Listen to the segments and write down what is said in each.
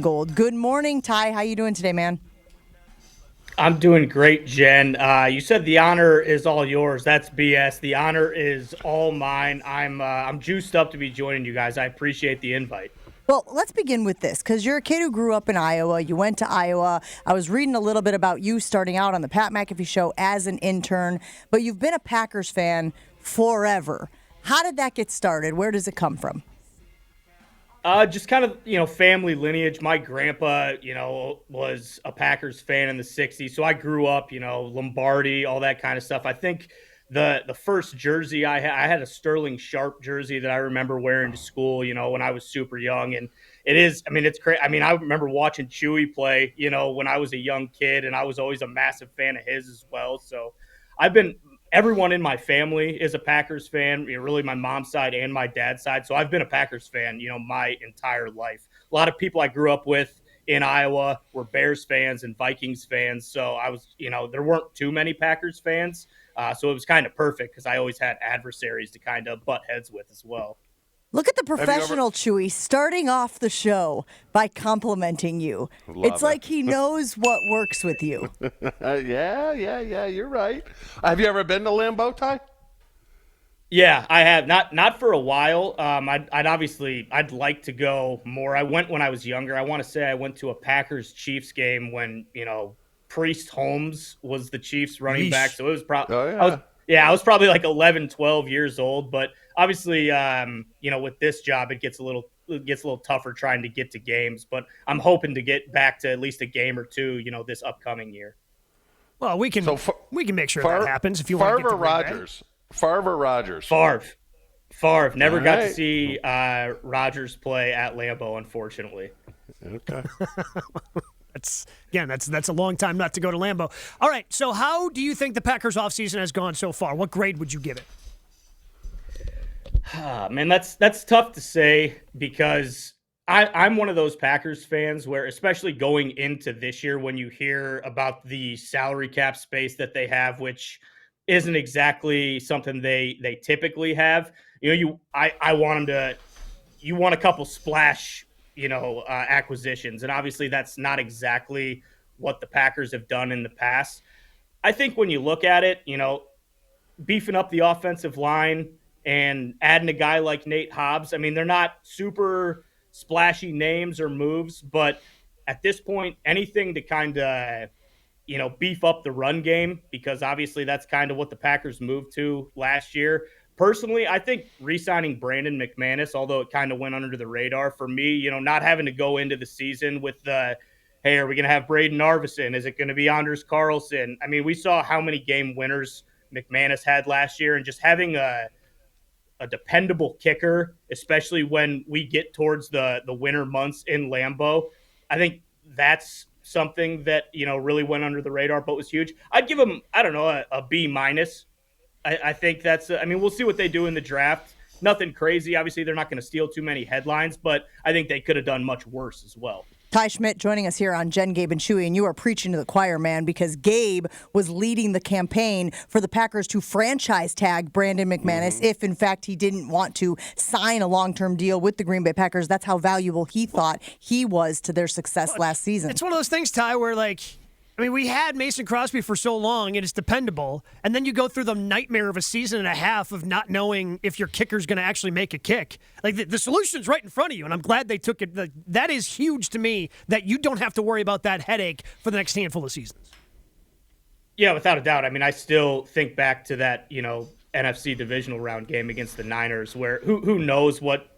Gold. Good morning, Ty. How you doing today, man? I'm doing great, Jen. You said the honor is all yours. That's BS. The honor is all mine. I'm juiced up to be joining you guys. I appreciate the invite. Well, let's begin with this because you're a kid who grew up in Iowa. You went to Iowa. I was reading a little bit about you starting out on the Pat McAfee Show as an intern, but you've been a Packers fan forever. How did that get started? Where does it come from? Just kind of, family lineage. My grandpa, was a Packers fan in the 60s. So I grew up, Lombardi, all that kind of stuff. I think the first jersey I had a Sterling Sharp jersey that I remember wearing to school, when I was super young. And it's great. I remember watching Chewy play, when I was a young kid, and I was always a massive fan of his as well. So everyone in my family is a Packers fan, really my mom's side and my dad's side. So I've been a Packers fan, my entire life. A lot of people I grew up with in Iowa were Bears fans and Vikings fans. So I was, there weren't too many Packers fans. So it was kind of perfect because I always had adversaries to kind of butt heads with as well. Look at the professional Chewy starting off the show by complimenting you. It's like he knows what works with you. Yeah, you're right. Have you ever been to Lambeau, Ty? Yeah, I have. Not for a while. I'd like to go more. I went when I was younger. I want to say I went to a Packers-Chiefs game when, Priest Holmes was the Chiefs running back. So it was probably I was probably like 11, 12 years old, but obviously, with this job, it gets a little tougher trying to get to games, but I'm hoping to get back to at least a game or two, this upcoming year. Well, we can make sure that happens if you want to get to Rodgers. Favre Rodgers. Favre. Never got to see Rodgers play at Lambeau, unfortunately. Okay. That's a long time not to go to Lambeau. All right, so how do you think the Packers offseason has gone so far? What grade would you give it? Man, that's tough to say because I'm one of those Packers fans where, especially going into this year, when you hear about the salary cap space that they have, which isn't exactly something they typically have. I want them to. You want a couple splash, acquisitions, and obviously that's not exactly what the Packers have done in the past. I think when you look at it, beefing up the offensive line and adding a guy like 𝘾𝙃𝙀𝙀𝙀, they're not super splashy names or moves, but at this point, anything to kind of, beef up the run game, because obviously that's kind of what the Packers moved to last year. Personally, I think re-signing Brandon McManus, although it kind of went under the radar for me, not having to go into the season with the, hey, are we going to have Braden Arvison? Is it going to be Anders Carlson? We saw how many game winners McManus had last year, and just having a dependable kicker, especially when we get towards the winter months in Lambeau, I think that's something that, really went under the radar, but was huge. I'd give him, a B-. I think that's, we'll see what they do in the draft. Nothing crazy. Obviously, they're not going to steal too many headlines, but I think they could have done much worse as well. Ty Schmit joining us here on Jen, Gabe, and Chewy, and you are preaching to the choir, man, because Gabe was leading the campaign for the Packers to franchise tag Brandon McManus if, in fact, he didn't want to sign a long-term deal with the Green Bay Packers. That's how valuable he thought he was to their success last season. It's one of those things, Ty, where, we had Mason Crosby for so long, and it's dependable, and then you go through the nightmare of a season and a half of not knowing if your kicker's going to actually make a kick. The solution's right in front of you, and I'm glad they took it. That is huge to me, that you don't have to worry about that headache for the next handful of seasons. Yeah, without a doubt. I still think back to that, NFC divisional round game against the Niners, where who knows what,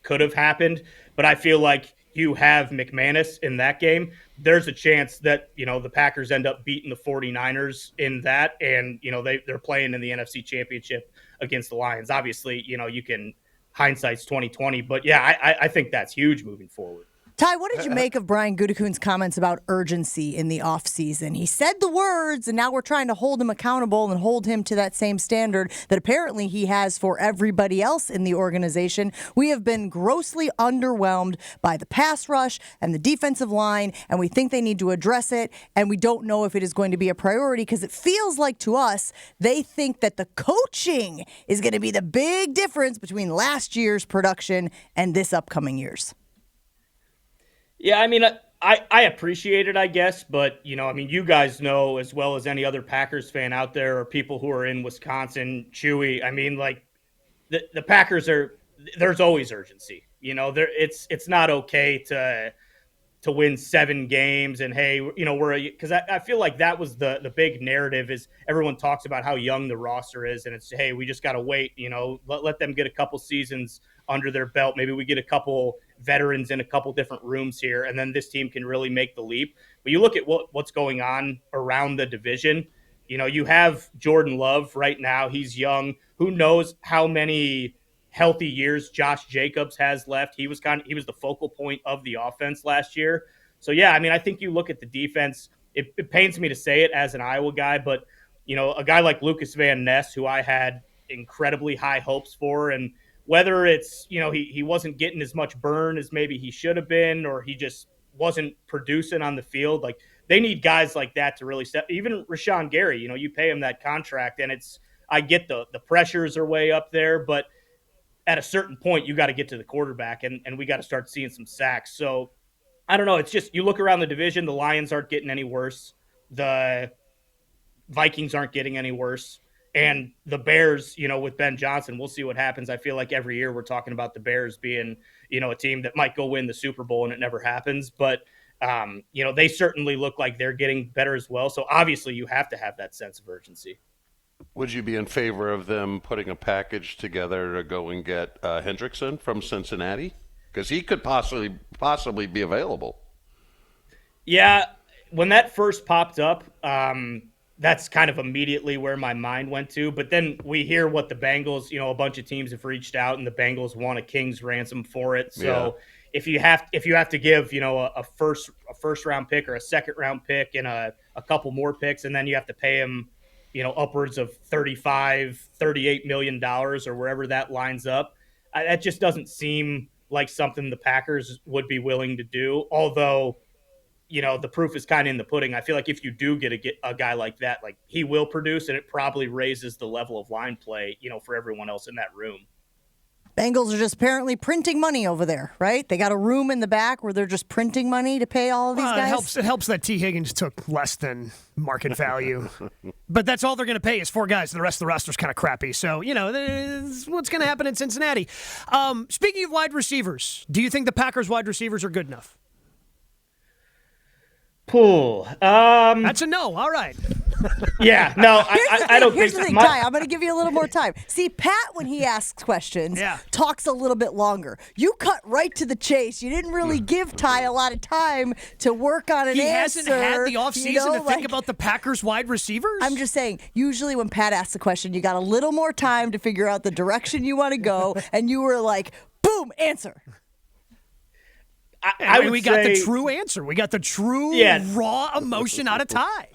could have happened, but I feel like you have McManus in that game, there's a chance that, the Packers end up beating the 49ers in that. And, they're playing in the NFC Championship against the Lions. Obviously, you can hindsight's 2020, but yeah, I think that's huge moving forward. Ty, what did you make of Brian Gutekunst's comments about urgency in the offseason? He said the words, and now we're trying to hold him accountable and hold him to that same standard that apparently he has for everybody else in the organization. We have been grossly underwhelmed by the pass rush and the defensive line, and we think they need to address it, and we don't know if it is going to be a priority because it feels like to us they think that the coaching is going to be the big difference between last year's production and this upcoming year's. Yeah, I mean, I appreciate it, I guess, but I mean, you guys know as well as any other Packers fan out there, or people who are in Wisconsin, Chewy. I mean, like the Packers are. There's always urgency. There it's not okay to win 7 games and hey, we're because I feel like that was the big narrative is everyone talks about how young the roster is and it's hey, we just got to wait, let them get a couple seasons under their belt, maybe we get a couple veterans in a couple different rooms here and then this team can really make the leap. But you look at what's going on around the division. You have Jordan Love right now, he's young, who knows how many healthy years Josh Jacobs has left. He was the focal point of the offense last year. So yeah, I mean, I think you look at the defense. It pains me to say it as an Iowa guy, but a guy like Lucas Van Ness, who I had incredibly high hopes for, and whether it's he wasn't getting as much burn as maybe he should have been, or he just wasn't producing on the field. Like they need guys like that to really step. Even Rashawn Gary, you pay him that contract, and I get the pressures are way up there, but at a certain point, you got to get to the quarterback, and we got to start seeing some sacks. So I don't know. It's just you look around the division, the Lions aren't getting any worse. The Vikings aren't getting any worse. And the Bears, with Ben Johnson, we'll see what happens. I feel like every year we're talking about the Bears being, a team that might go win the Super Bowl, and it never happens. But, they certainly look like they're getting better as well. So obviously you have to have that sense of urgency. Would you be in favor of them putting a package together to go and get Hendrickson from Cincinnati? Because he could possibly be available. Yeah, when that first popped up, that's kind of immediately where my mind went to. But then we hear what the Bengals, a bunch of teams have reached out, and the Bengals want a king's ransom for it. So if you have to give, a first round pick or a second round pick and a couple more picks, and then you have to pay him, upwards of $38 million or wherever that lines up. That just doesn't seem like something the Packers would be willing to do. Although, the proof is kind of in the pudding. I feel like if you do get a guy like that, like he will produce, and it probably raises the level of line play, for everyone else in that room. Bengals are just apparently printing money over there, right? They got a room in the back where they're just printing money to pay all of these guys. It helps that T. Higgins took less than market value. But that's all they're going to pay is 4 guys. The rest of the roster's kind of crappy. So, what's going to happen in Cincinnati. Speaking of wide receivers, do you think the Packers wide receivers are good enough? Cool. That's a no. All right. Yeah, no, I don't Here's think the thing, Ty, I'm going to give you a little more time. See, Pat, when he asks questions, talks a little bit longer. You cut right to the chase. You didn't really give Ty a lot of time to work on an answer. He hasn't had the offseason to think about the Packers wide receivers? I'm just saying, usually when Pat asks a question, you got a little more time to figure out the direction you want to go, and you were like, boom, answer. We got the true answer. We got the true raw emotion out of Ty.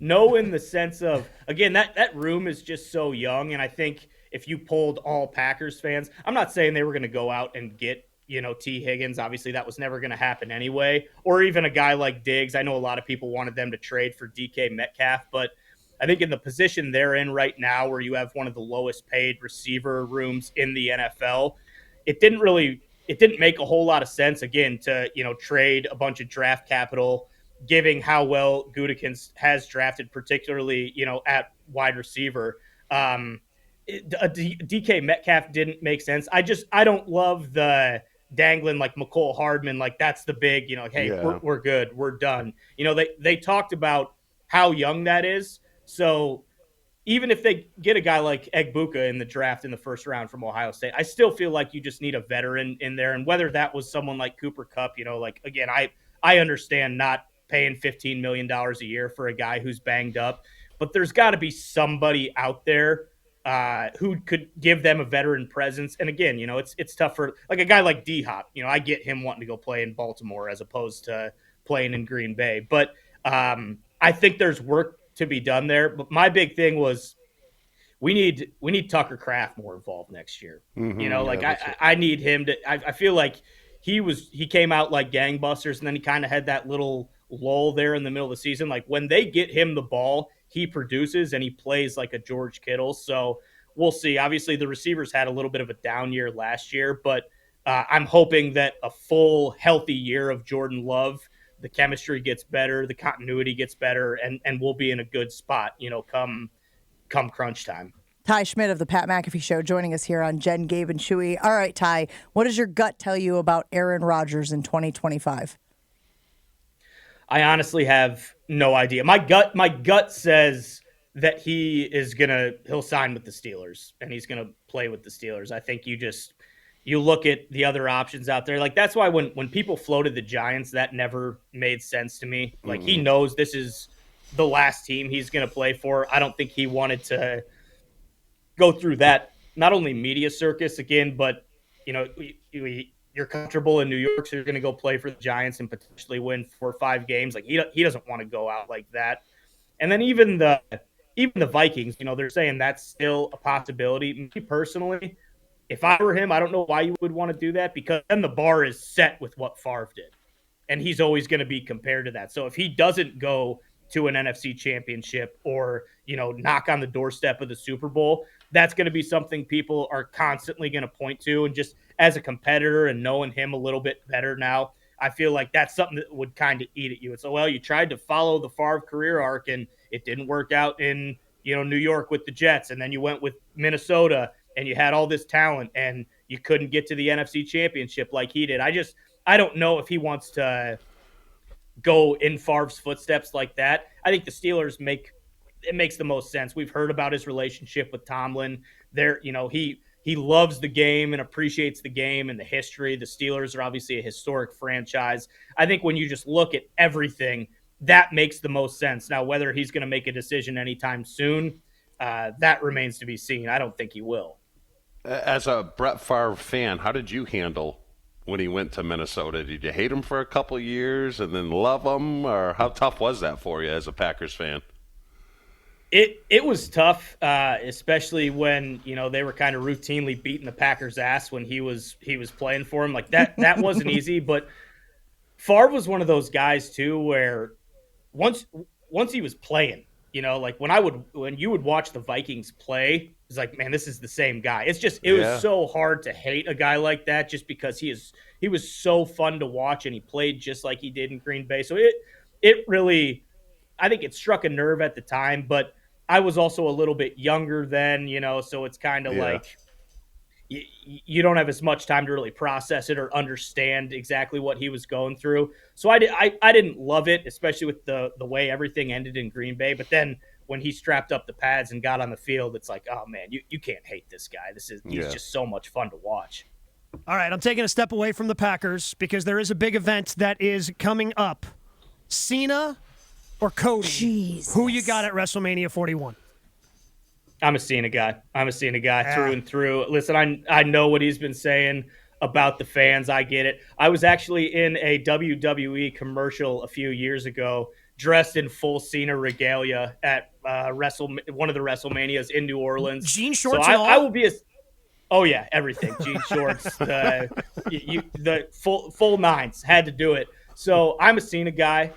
No, in the sense of, again, that room is just so young, and I think if you polled all Packers fans, I'm not saying they were going to go out and get, T. Higgins. Obviously, that was never going to happen anyway, or even a guy like Diggs. I know a lot of people wanted them to trade for DK Metcalf, but I think in the position they're in right now, where you have one of the lowest paid receiver rooms in the NFL, it didn't make a whole lot of sense, again, to, trade a bunch of draft capital, giving how well 𝘾𝙀𝙀 has drafted, particularly, at wide receiver. DK Metcalf didn't make sense. I don't love the dangling like McCole Hardman, like that's the big, hey, we're good, we're done. They talked about how young that is. So even if they get a guy like 𝘾𝙀𝙀𝙀 in the draft in the first round from Ohio State, I still feel like you just need a veteran in there. And whether that was someone like Cooper Kupp, again, I understand not paying $15 million a year for a guy who's banged up, but there's got to be somebody out there who could give them a veteran presence. And again, it's tough for like a guy like D-Hop. I get him wanting to go play in Baltimore as opposed to playing in Green Bay. But I think there's work to be done there. But my big thing was we need Tucker Kraft more involved next year. I need him to. I feel like he came out like gangbusters, and then he kind of had that little lull there in the middle of the season. Like when they get him the ball, he produces and he plays like a George Kittle. So we'll see. Obviously, the receivers had a little bit of a down year last year, but I'm hoping that a full, healthy year of Jordan Love, the chemistry gets better, the continuity gets better, and we'll be in a good spot, come crunch time. Ty Schmit of the Pat McAfee Show joining us here on Jen, Gabe, and Chewy. All right, Ty, what does your gut tell you about Aaron Rodgers in 2025? I honestly have no idea. My gut says that he'll sign with the Steelers and he's gonna play with the Steelers. I think you look at the other options out there. Like, that's why when people floated the Giants, that never made sense to me. Like, he knows this is the last team he's gonna play for. I don't think he wanted to go through that, not only media circus again, but you're comfortable in New York, so you're going to go play for the Giants and potentially win 4 or 5 games. Like, he doesn't want to go out like that. And then even the Vikings, they're saying that's still a possibility. Me personally, if I were him, I don't know why you would want to do that, because then the bar is set with what Favre did, and he's always going to be compared to that. So if he doesn't go to an NFC championship or knock on the doorstep of the Super Bowl, that's going to be something people are constantly going to point to. And just as a competitor and knowing him a little bit better now, I feel like that's something that would kind of eat at you. It's you tried to follow the Favre career arc and it didn't work out in New York with the Jets, and then you went with Minnesota and you had all this talent and you couldn't get to the NFC championship like he did. I don't know if he wants to go in Favre's footsteps like that. I think the Steelers it makes the most sense. We've heard about his relationship with Tomlin. He loves the game and appreciates the game and the history. The Steelers are obviously a historic franchise. I think when you just look at everything, that makes the most sense. Now, whether he's going to make a decision anytime soon, that remains to be seen. I don't think he will. As a Brett Favre fan, how did you handle when he went to Minnesota? Did you hate him for a couple of years and then love him? Or how tough was that for you as a Packers fan? It was tough, especially when they were kind of routinely beating the Packers' ass when he was playing for him. Like that wasn't easy. But Favre was one of those guys too, where once he was playing, like when you would watch the Vikings play, it's like, man, this is the same guy. It was so hard to hate a guy like that, just because he was so fun to watch and he played just like he did in Green Bay. So it really, I think it struck a nerve at the time, but I was also a little bit younger then, so it's kind of like you don't have as much time to really process it or understand exactly what he was going through. So I didn't love it, especially with the way everything ended in Green Bay. But then when he strapped up the pads and got on the field, it's like, oh man, you can't hate this guy. He's just so much fun to watch. All right, I'm taking a step away from the Packers because there is a big event that is coming up. Cena or Cody? Jesus. Who you got at WrestleMania 41? I'm a Cena guy. Through and through. Listen, I know what he's been saying about the fans. I get it. I was actually in a WWE commercial a few years ago, dressed in full Cena regalia at one of the WrestleManias in New Orleans. Jean shorts so and all? I will be oh yeah, everything. Jean shorts, the full nines. Had to do it. So I'm a Cena guy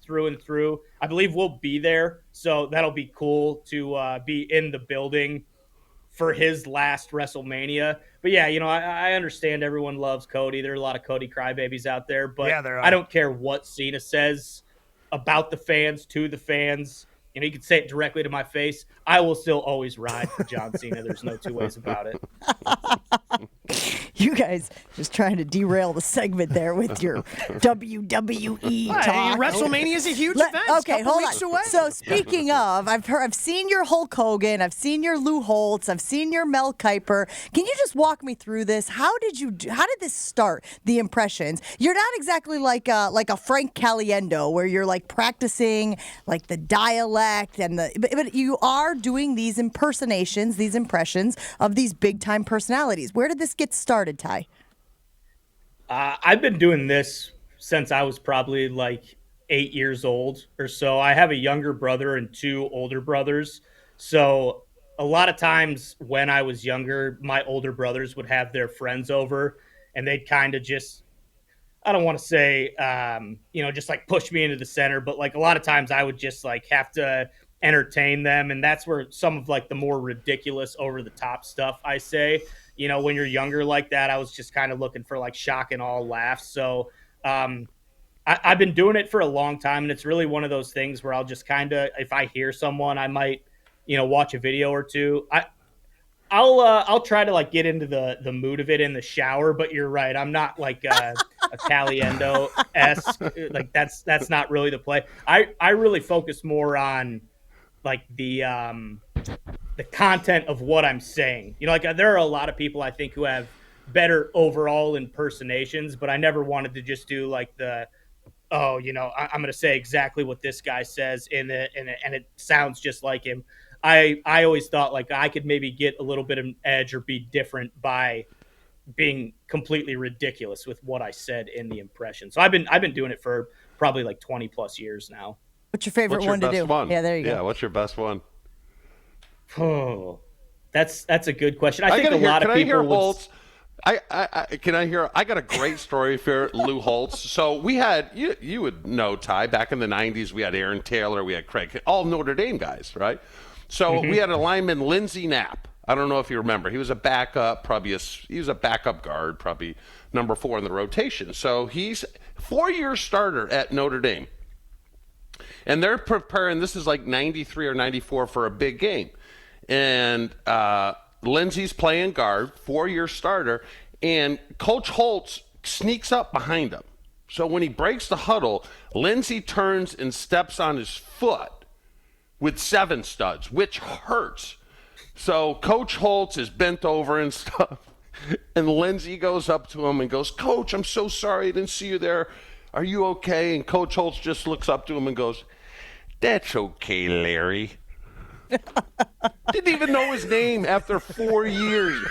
through and through. I believe we'll be there, so that'll be cool to be in the building for his last WrestleMania. But yeah, I understand everyone loves Cody. There are a lot of Cody crybabies out there, but yeah, there are. I don't care what Cena says about the fans, to the fans. You can say it directly to my face. I will still always ride for John Cena. There's no two ways about it. You guys just trying to derail the segment there with your WWE talk. WrestleMania is a huge event. Okay, hold on. So speaking of, I've seen your Hulk Hogan, I've seen your Lou Holtz, I've seen your 𝘾𝙀𝙀. Can you just walk me through this? How did this start? The impressions. You're not exactly like a Frank Caliendo where you're like practicing like the dialect but you are doing these impersonations, these impressions of these big time personalities. Where did this get started, Ty? I've been doing this since I was probably like 8 years old or so. I have a younger brother and 2 older brothers. So a lot of times when I was younger, my older brothers would have their friends over and they'd kind of just, I don't want to say, just like push me into the center, but like a lot of times I would just like have to entertain them. And that's where some of like the more ridiculous over the top stuff I say, when you're younger like that, I was just kind of looking for like shock and awe laughs. So I've been doing it for a long time, and it's really one of those things where I'll just kind of, if I hear someone, I might, watch a video or two. I'll try to like get into the mood of it in the shower, but you're right. I'm not like a 𝘾𝙃𝙀𝙀𝙀𝙀esque. Like that's not really the play. I really focus more on like the content of what I'm saying. Like there are a lot of people I think who have better overall impersonations, but I never wanted to just do like I'm going to say exactly what this guy says and it sounds just like him. I always thought like I could maybe get a little bit of an edge or be different by being completely ridiculous with what I said in the impression. So I've been doing it for probably like 20 plus years now. What's your favorite one to do? Yeah, there you go. Yeah, what's your best one? Oh, that's a good question. I think a lot of people would. I got a great story for 𝘾𝙃𝙀𝙀. So we had, you would know, Ty, back in the 90s, we had Aaron Taylor, we had Craig, all Notre Dame guys, right? So we had a lineman, Lindsey Knapp. I don't know if you remember. He was a backup, he was a backup guard, probably number 4 in the rotation. So he's 4-year starter at Notre Dame. And they're preparing, this is like 93 or 94 for a big game. And Lindsey's playing guard, 4-year starter, and Coach Holtz sneaks up behind him. So when he breaks the huddle, Lindsey turns and steps on his foot with 7 studs, which hurts. So Coach Holtz is bent over and stuff, and Lindsey goes up to him and goes, "Coach, I'm so sorry I didn't see you there. Are you okay?" And Coach Holtz just looks up to him and goes, "That's okay, Larry." Didn't even know his name after 4 years.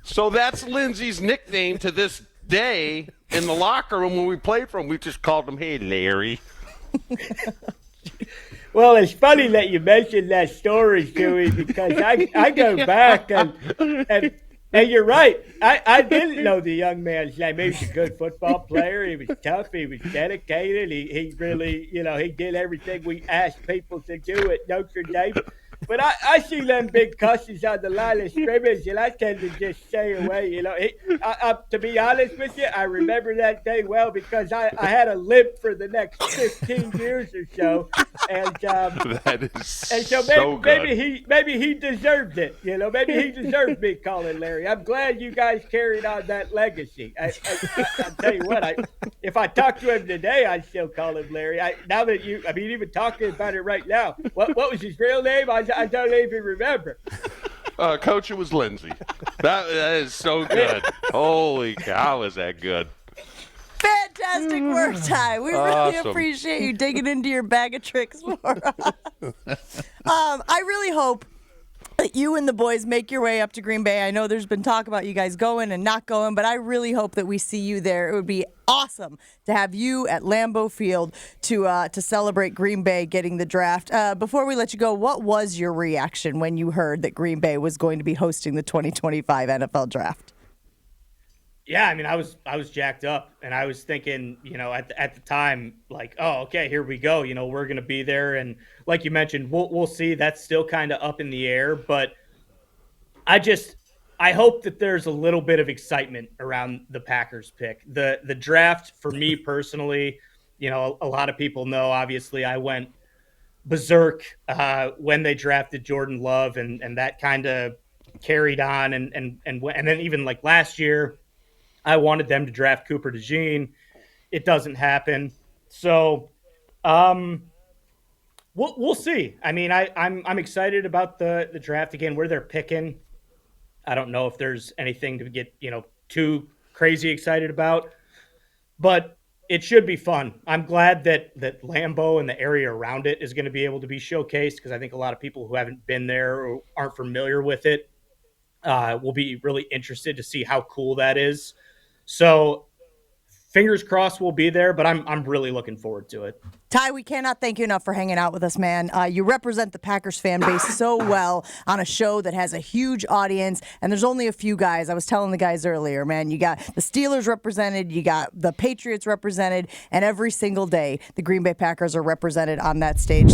So that's Lindsey's nickname to this day in the locker room when we played for him. We just called him, "Hey, Larry." Well, it's funny that you mentioned that story, Chewy, because I go back and you're right. I didn't know the young man's name. He was a good football player. He was tough. He was dedicated. He really, he did everything we asked people to do at Notre Dame. But I see them big cusses on the line of scrimmage, and I tend to just stay away. To be honest with you, I remember that day well because I had a limp for the next 15 years or so, and that is and so maybe he deserved it. Maybe he deserved me calling Larry. I'm glad you guys carried on that legacy. I'll tell you what, if I talked to him today, I'd still call him Larry. Even talking about it right now. What was his real name? I don't even remember. Coach, it was Lindsey. That is so good. Holy cow, is that good. Fantastic work, Ty. We really appreciate you digging into your bag of tricks for us. I really hope that you and the boys make your way up to Green Bay. I know there's been talk about you guys going and not going, but I really hope that we see you there. It would be awesome to have you at Lambeau Field to celebrate Green Bay getting the draft. Before we let you go, what was your reaction when you heard that Green Bay was going to be hosting the 2025 NFL Draft? Yeah, I was jacked up, and I was thinking, at the time, like, oh, okay, here we go. We're going to be there, and like you mentioned, we'll see. That's still kind of up in the air, but I hope that there's a little bit of excitement around the Packers pick. The draft for me personally, a lot of people know. Obviously, I went berserk when they drafted Jordan Love, and that kind of carried on, and then even like last year. I wanted them to draft Cooper DeJean. It doesn't happen. So we'll see. I'm excited about the draft again, where they're picking. I don't know if there's anything to get, too crazy excited about, but it should be fun. I'm glad that Lambeau and the area around it is going to be able to be showcased, because I think a lot of people who haven't been there or aren't familiar with it will be really interested to see how cool that is. So fingers crossed we'll be there, but I'm really looking forward to it. Ty, we cannot thank you enough for hanging out with us, man. You represent the Packers fan base so well on a show that has a huge audience, and there's only a few guys. I was telling the guys earlier, man, you got the Steelers represented, you got the Patriots represented, and every single day the Green Bay Packers are represented on that stage.